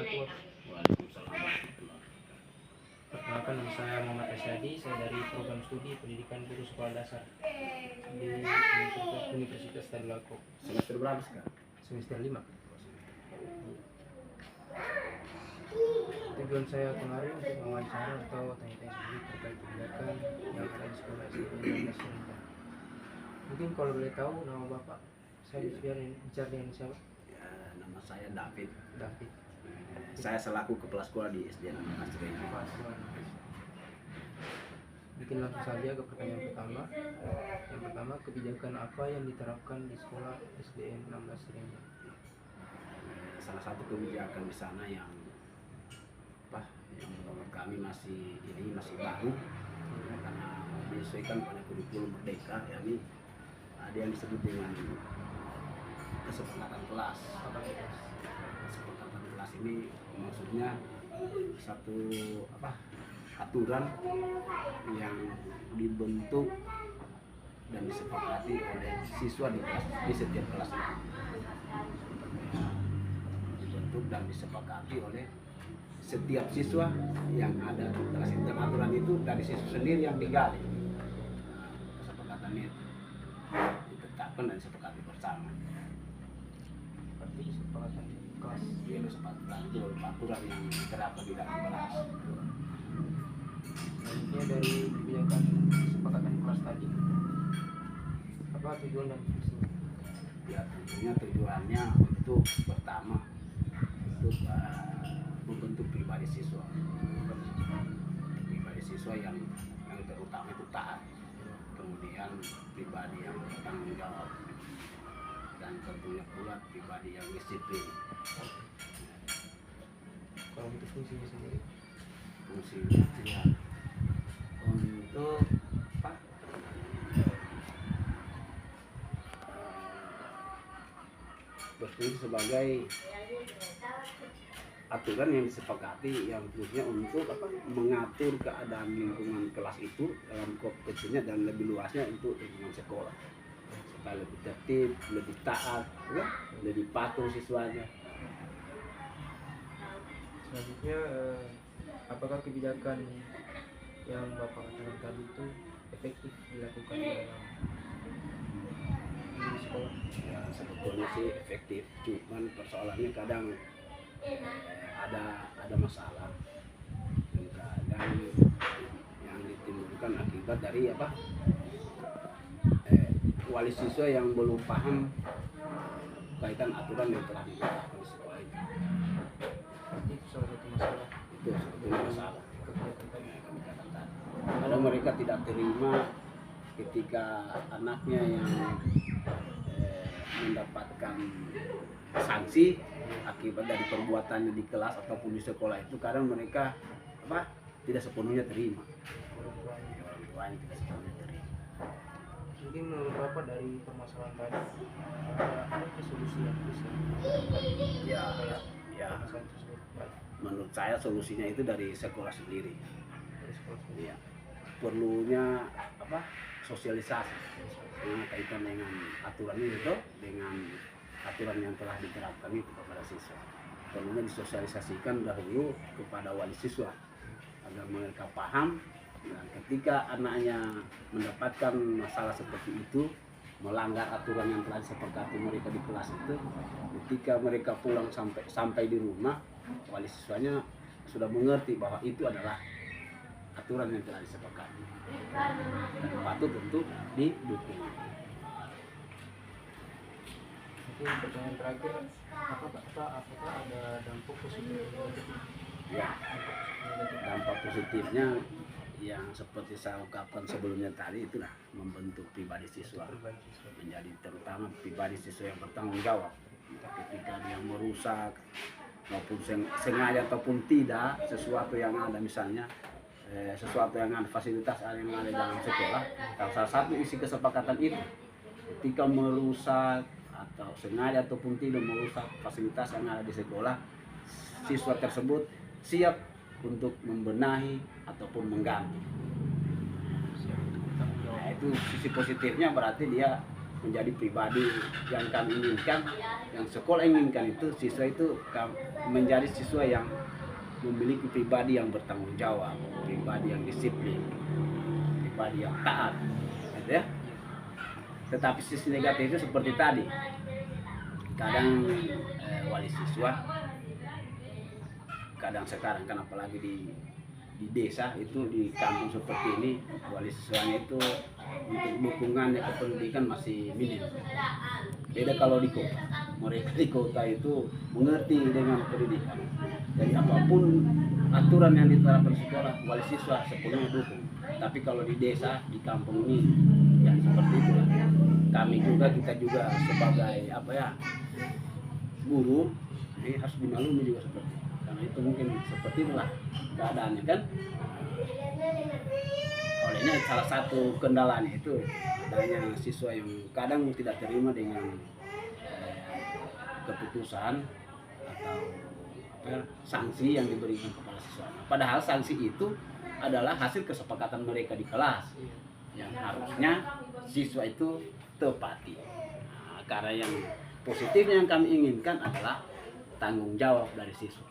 wabarakatuh. Waalaikumsalam warahmatullahi wabarakatuh. Perkenalkan, nama saya Muhammad Asyadi. Saya dari program studi pendidikan guru sekolah dasar di Universitas Tadulako, Semester berapa sekarang? semester 5. Tujuan saya kemarin untuk mewawancara atau tanya-tanya sedikit terkait kebijakan yang ada di sekolah SDN 16 Seremban. Mungkin kalau boleh tahu nama Bapak, saya bicara dengan siapa? Ya, nama saya David. David. Saya selaku kepala sekolah di SDN 16 Seremban. Bikin langsung saja ke pertanyaan pertama. Yang pertama, kebijakan apa yang diterapkan di sekolah SDN 16 Seremban? Salah satu kebijakan di sana yang menurut kami masih baru, karena menyesuaikan pada kurikulum merdeka, yakni ada yang disebut dengan kesepakatan kelas. Kesepakatan kelas ini maksudnya satu aturan yang dibentuk dan disepakati oleh siswa di kelas, di setiap kelas itu. Dibentuk dan disepakati oleh setiap siswa yang ada di kelas itu, dan aturan itu dari siswa sendiri yang digali. Kesepakatan itu ditetapkan dan disepakati bersama. Seperti kesepakatan kelas. Ya, kesepakatan itu berupa aturan yang diterapkan di dalam kelas. Selanjutnya, dari kebijakan kesepakatan kelas tadi, apa tujuan dan fungsinya? Ya, tentunya tujuannya untuk pertama untuk membentuk pribadi siswa yang terutama itu taat, kemudian pribadi yang bertanggung jawab, dan tentunya pula pribadi yang disiplin. Kalau untuk fungsinya sendiri, Fungsinya ya untuk berfungsi sebagai aturan yang disepakati, yang fungsinya untuk mengatur keadaan lingkungan kelas itu dalam kecilnya dan lebih luasnya untuk lingkungan sekolah, supaya lebih tertib, lebih taat, lebih patuh siswanya. selanjutnya, apakah kebijakan yang Bapak katakan tadi itu efektif dilakukan di sekolah? Ya, sebetulnya sih efektif, cuman persoalannya kadang ada masalah, dan kadang yang ditimbulkan akibat dari wali siswa yang belum paham kaitan aturan yang telah ditetapkan di sekolah itu. Itu salah satu masalah. Itu sebetulnya masalah. Kebijakan tadi. Kadang mereka tidak terima ketika anaknya yang mendapatkan sanksi akibat dari perbuatannya di kelas ataupun di sekolah itu, kadang mereka tidak sepenuhnya terima. Orang tuanya tidak sepenuhnya terima. Mungkin menurut Bapak dari permasalahan tadi ada solusi yang bisa Ya, masalah tersebut? Baik, menurut saya solusinya itu dari sekolah sendiri. dari sekolah sendiri. Ya, perlunya sosialisasi kaitan dengan aturan itu, dengan aturan yang telah diterapkan itu kepada siswa. Perlunya disosialisasikan dahulu kepada wali siswa agar mereka paham, dan ketika anaknya mendapatkan masalah seperti itu, melanggar aturan yang telah disepakati mereka di kelas itu, ketika mereka pulang sampai di rumah, wali siswanya sudah mengerti bahwa itu adalah aturan yang telah disepakati dan patut untuk didukung. Mungkin pertanyaan terakhir, apakah ada dampak positif dan negatif? Ya, dampak positifnya yang seperti saya ungkapkan sebelumnya tadi, itulah membentuk pribadi siswa menjadi terutama pribadi siswa yang bertanggung jawab. Ketika dia merusak maupun sengaja ataupun tidak sesuatu yang ada, misalnya sesuatu yang ada, fasilitas yang ada dalam sekolah, salah satu isi kesepakatan itu, ketika merusak atau sengaja ataupun tidak merusak fasilitas yang ada di sekolah, siswa tersebut siap untuk membenahi ataupun mengganti. Nah, itu sisi positifnya, berarti dia menjadi pribadi yang kami inginkan, yang sekolah inginkan itu siswa itu menjadi siswa yang memiliki pribadi yang bertanggung jawab, pribadi yang disiplin, pribadi yang taat, gitu ya. Tetapi sisi negatif itu seperti tadi, kadang wali siswa, kadang sekarang kan apalagi di desa itu, di kampung seperti ini, wali siswanya itu untuk dukungannya ke pendidikan masih minim. Beda kalau di kota, mereka di kota itu mengerti dengan pendidikan. Jadi apapun aturan yang diterapkan sekolah, wali siswa sepenuhnya dukung. Tapi kalau di desa, di kampung ini, ya seperti itulah. Kami juga, kita juga sebagai guru, ini harus dimaklumi juga seperti itu. Karena itu mungkin seperti itulah keadaannya kan. Olehnya salah satu kendalanya itu adanya siswa yang kadang tidak terima dengan keputusan atau sanksi yang diberikan kepada siswa. Padahal sanksi itu adalah hasil kesepakatan mereka di kelas yang harusnya siswa itu tepati. Karena yang positifnya yang kami inginkan adalah tanggung jawab dari siswa.